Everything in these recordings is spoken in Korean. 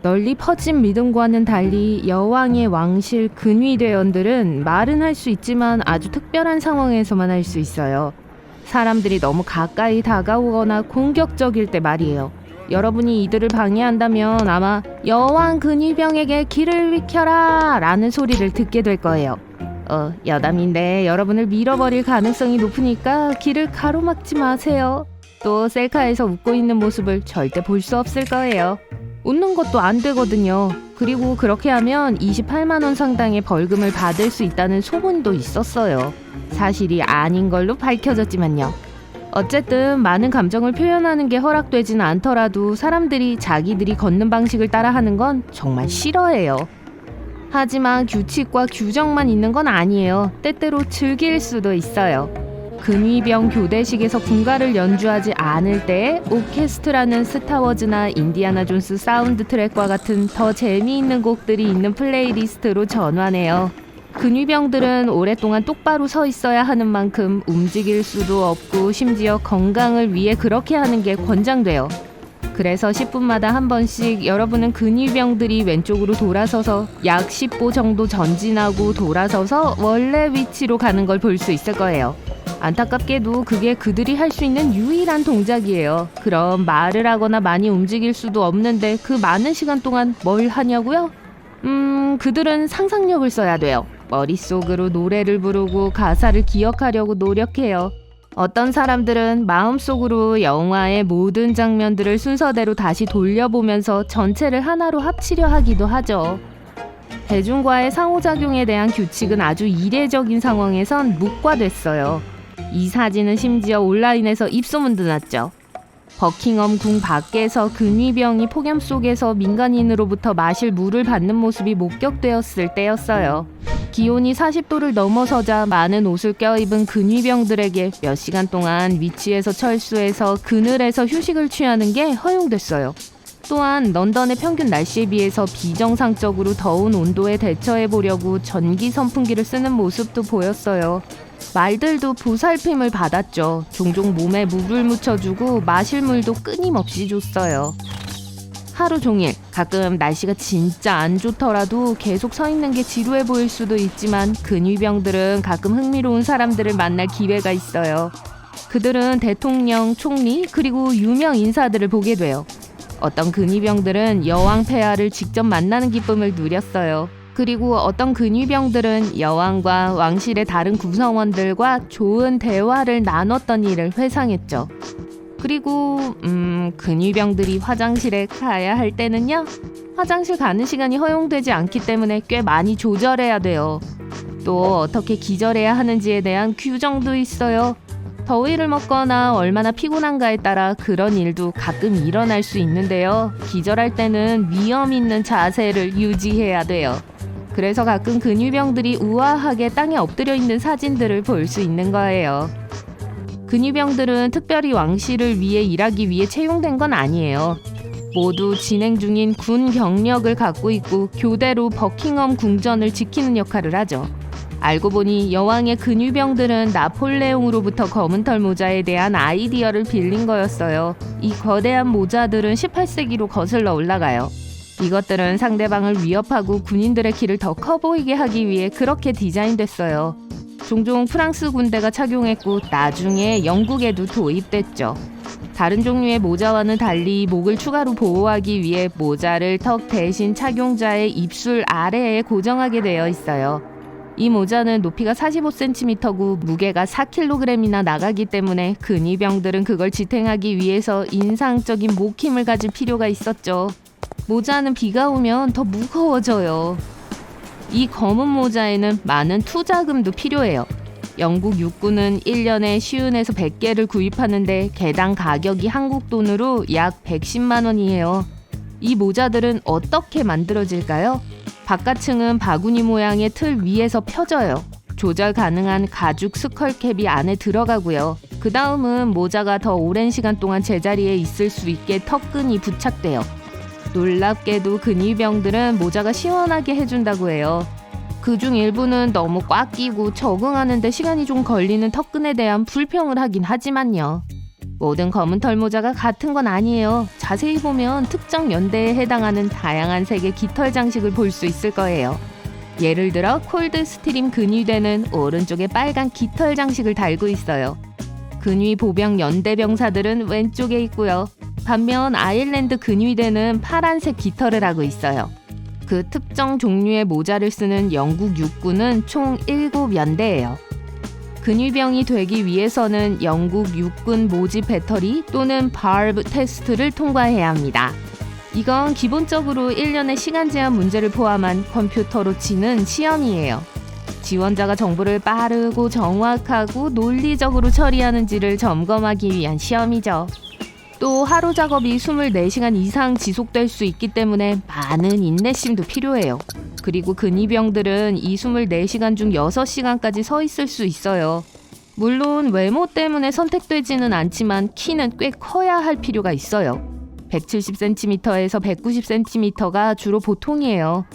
널리 퍼진 믿음과는 달리 여왕의 왕실 근위대원들은 말은 할 수 있지만 아주 특별한 상황에서만 할 수 있어요. 사람들이 너무 가까이 다가오거나 공격적일 때 말이에요. 여러분이 이들을 방해한다면 아마 여왕 근위병에게 길을 비켜라 라는 소리를 듣게 될 거예요. 여담인데 여러분을 밀어버릴 가능성이 높으니까 길을 가로막지 마세요. 또 셀카에서 웃고 있는 모습을 절대 볼 수 없을 거예요. 웃는 것도 안 되거든요. 그리고 그렇게 하면 28만 원 상당의 벌금을 받을 수 있다는 소문도 있었어요. 사실이 아닌 걸로 밝혀졌지만요. 어쨌든 많은 감정을 표현하는 게 허락되지는 않더라도 사람들이 자기들이 걷는 방식을 따라하는 건 정말 싫어해요. 하지만 규칙과 규정만 있는 건 아니에요. 때때로 즐길 수도 있어요. 근위병 교대식에서 군가를 연주하지 않을 때 오케스트라는 스타워즈나 인디아나 존스 사운드 트랙과 같은 더 재미있는 곡들이 있는 플레이리스트로 전환해요. 근위병들은 오랫동안 똑바로 서 있어야 하는 만큼 움직일 수도 없고 심지어 건강을 위해 그렇게 하는 게 권장돼요. 그래서 10분마다 한 번씩 여러분은 근위병들이 왼쪽으로 돌아서서 약 10보 정도 전진하고 돌아서서 원래 위치로 가는 걸 볼 수 있을 거예요. 안타깝게도 그게 그들이 할 수 있는 유일한 동작이에요. 그럼 말을 하거나 많이 움직일 수도 없는데 그 많은 시간 동안 뭘 하냐고요? 그들은 상상력을 써야 돼요. 머릿속으로 노래를 부르고 가사를 기억하려고 노력해요. 어떤 사람들은 마음속으로 영화의 모든 장면들을 순서대로 다시 돌려보면서 전체를 하나로 합치려 하기도 하죠. 대중과의 상호작용에 대한 규칙은 아주 이례적인 상황에선 묵과됐어요. 이 사진은 심지어 온라인에서 입소문도 났죠. 버킹엄 궁 밖에서 근위병이 폭염 속에서 민간인으로부터 마실 물을 받는 모습이 목격되었을 때였어요. 기온이 40도를 넘어서자 많은 옷을 껴입은 근위병들에게 몇 시간 동안 위치에서 철수해서 그늘에서 휴식을 취하는 게 허용됐어요. 또한 런던의 평균 날씨에 비해서 비정상적으로 더운 온도에 대처해 보려고 전기 선풍기를 쓰는 모습도 보였어요. 말들도 보살핌을 받았죠. 종종 몸에 물을 묻혀주고 마실 물도 끊임없이 줬어요. 하루 종일, 가끔 날씨가 진짜 안 좋더라도 계속 서 있는 게 지루해 보일 수도 있지만 근위병들은 가끔 흥미로운 사람들을 만날 기회가 있어요. 그들은 대통령, 총리, 그리고 유명 인사들을 보게 돼요. 어떤 근위병들은 여왕 폐하를 직접 만나는 기쁨을 누렸어요. 그리고 어떤 근위병들은 여왕과 왕실의 다른 구성원들과 좋은 대화를 나눴던 일을 회상했죠. 그리고 근위병들이 화장실에 가야 할 때는요, 화장실 가는 시간이 허용되지 않기 때문에 꽤 많이 조절해야 돼요. 또 어떻게 기절해야 하는지에 대한 규정도 있어요. 더위를 먹거나 얼마나 피곤한가에 따라 그런 일도 가끔 일어날 수 있는데요. 기절할 때는 위험 있는 자세를 유지해야 돼요. 그래서 가끔 근위병들이 우아하게 땅에 엎드려 있는 사진들을 볼 수 있는 거예요. 근위병들은 특별히 왕실을 위해 일하기 위해 채용된 건 아니에요. 모두 진행 중인 군 경력을 갖고 있고 교대로 버킹엄 궁전을 지키는 역할을 하죠. 알고 보니 여왕의 근위병들은 나폴레옹으로부터 검은털 모자에 대한 아이디어를 빌린 거였어요. 이 거대한 모자들은 18세기로 거슬러 올라가요. 이것들은 상대방을 위협하고 군인들의 키를 더 커 보이게 하기 위해 그렇게 디자인됐어요. 종종 프랑스 군대가 착용했고 나중에 영국에도 도입됐죠. 다른 종류의 모자와는 달리 목을 추가로 보호하기 위해 모자를 턱 대신 착용자의 입술 아래에 고정하게 되어 있어요. 이 모자는 높이가 45cm고 무게가 4kg이나 나가기 때문에 근위병들은 그걸 지탱하기 위해서 인상적인 목힘을 가질 필요가 있었죠. 모자는 비가 오면 더 무거워져요. 이 검은 모자에는 많은 투자금도 필요해요. 영국 육군은 1년에 50에서 100개를 구입하는데 개당 가격이 한국 돈으로 약 110만 원이에요. 이 모자들은 어떻게 만들어질까요? 바깥층은 바구니 모양의 틀 위에서 펴져요. 조절 가능한 가죽 스컬캡이 안에 들어가고요. 그 다음은 모자가 더 오랜 시간 동안 제자리에 있을 수 있게 턱끈이 부착돼요. 놀랍게도 근위병들은 모자가 시원하게 해준다고 해요. 그중 일부는 너무 꽉 끼고 적응하는데 시간이 좀 걸리는 턱끈에 대한 불평을 하긴 하지만요. 모든 검은 털 모자가 같은 건 아니에요. 자세히 보면 특정 연대에 해당하는 다양한 색의 깃털 장식을 볼 수 있을 거예요. 예를 들어 콜드 스트림 근위대는 오른쪽에 빨간 깃털 장식을 달고 있어요. 근위 보병 연대 병사들은 왼쪽에 있고요. 반면 아일랜드 근위대는 파란색 깃털을 하고 있어요. 그 특정 종류의 모자를 쓰는 영국 육군은 총 7연대예요. 근위병이 되기 위해서는 영국 육군 모집 배터리 또는 발브 테스트를 통과해야 합니다. 이건 기본적으로 1년의 시간 제한 문제를 포함한 컴퓨터로 치는 시험이에요. 지원자가 정보를 빠르고 정확하고 논리적으로 처리하는지를 점검하기 위한 시험이죠. 또 하루 작업이 24시간 이상 지속될 수 있기 때문에 많은 인내심도 필요해요. 그리고 근위병들은 이 24시간 중 6시간까지 서 있을 수 있어요. 물론 외모 때문에 선택되지는 않지만 키는 꽤 커야 할 필요가 있어요. 170cm에서 190cm가 주로 보통이에요.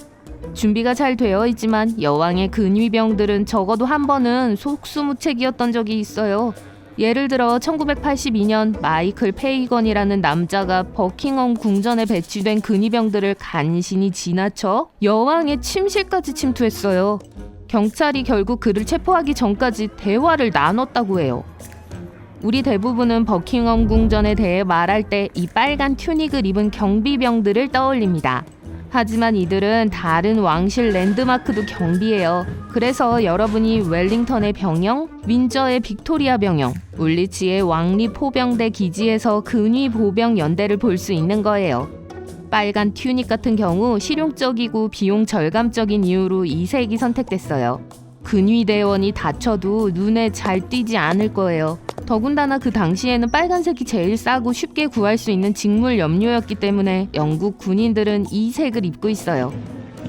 준비가 잘 되어 있지만 여왕의 근위병들은 적어도 한 번은 속수무책이었던 적이 있어요. 예를 들어 1982년 마이클 페이건이라는 남자가 버킹엄 궁전에 배치된 근위병들을 간신히 지나쳐 여왕의 침실까지 침투했어요. 경찰이 결국 그를 체포하기 전까지 대화를 나눴다고 해요. 우리 대부분은 버킹엄 궁전에 대해 말할 때 이 빨간 튜닉을 입은 경비병들을 떠올립니다. 하지만 이들은 다른 왕실 랜드마크도 경비해요. 그래서 여러분이 웰링턴의 병영, 윈저의 빅토리아 병영, 울리치의 왕리 포병대 기지에서 근위 보병 연대를 볼 수 있는 거예요. 빨간 튜닉 같은 경우 실용적이고 비용 절감적인 이유로 이 색이 선택됐어요. 근위대원이 다쳐도 눈에 잘 띄지 않을 거예요. 더군다나 그 당시에는 빨간색이 제일 싸고 쉽게 구할 수 있는 직물 염료였기 때문에 영국 군인들은 이 색을 입고 있어요.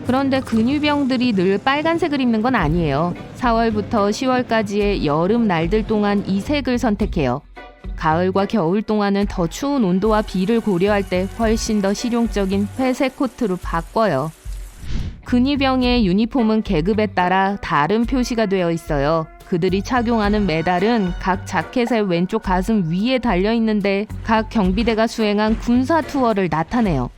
그런데 근위병들이 늘 빨간색을 입는 건 아니에요. 4월부터 10월까지의 여름 날들 동안 이 색을 선택해요. 가을과 겨울 동안은 더 추운 온도와 비를 고려할 때 훨씬 더 실용적인 회색 코트로 바꿔요. 근위병의 유니폼은 계급에 따라 다른 표시가 되어 있어요. 그들이 착용하는 메달은 각 자켓의 왼쪽 가슴 위에 달려있는데 각 경비대가 수행한 군사 투어를 나타내요.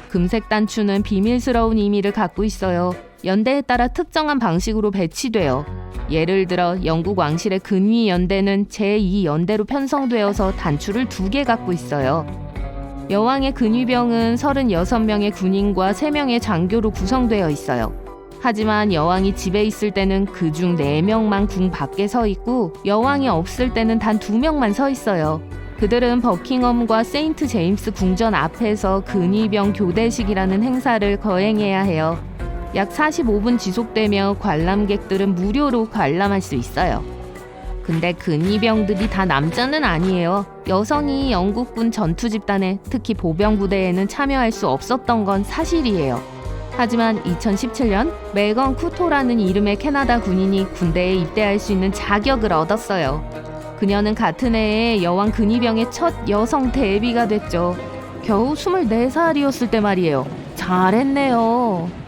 금색 단추는 비밀스러운 의미를 갖고 있어요. 연대에 따라 특정한 방식으로 배치돼요. 예를 들어 영국 왕실의 근위 연대는 제2연대로 편성되어서 단추를 2개 갖고 있어요. 여왕의 근위병은 36명의 군인과 3명의 장교로 구성되어 있어요. 하지만 여왕이 집에 있을 때는 그중 4명만 궁 밖에 서 있고 여왕이 없을 때는 단 2명만 서 있어요. 그들은 버킹엄과 세인트 제임스 궁전 앞에서 근위병 교대식이라는 행사를 거행해야 해요. 약 45분 지속되며 관람객들은 무료로 관람할 수 있어요. 근데 근위병들이 다 남자는 아니에요. 여성이 영국군 전투 집단에 특히 보병 부대에는 참여할 수 없었던 건 사실이에요. 하지만 2017년 메건 쿠토라는 이름의 캐나다 군인이 군대에 입대할 수 있는 자격을 얻었어요. 그녀는 같은 해에 여왕 근위병의 첫 여성 대비가 됐죠. 겨우 24살이었을 때 말이에요. 잘했네요.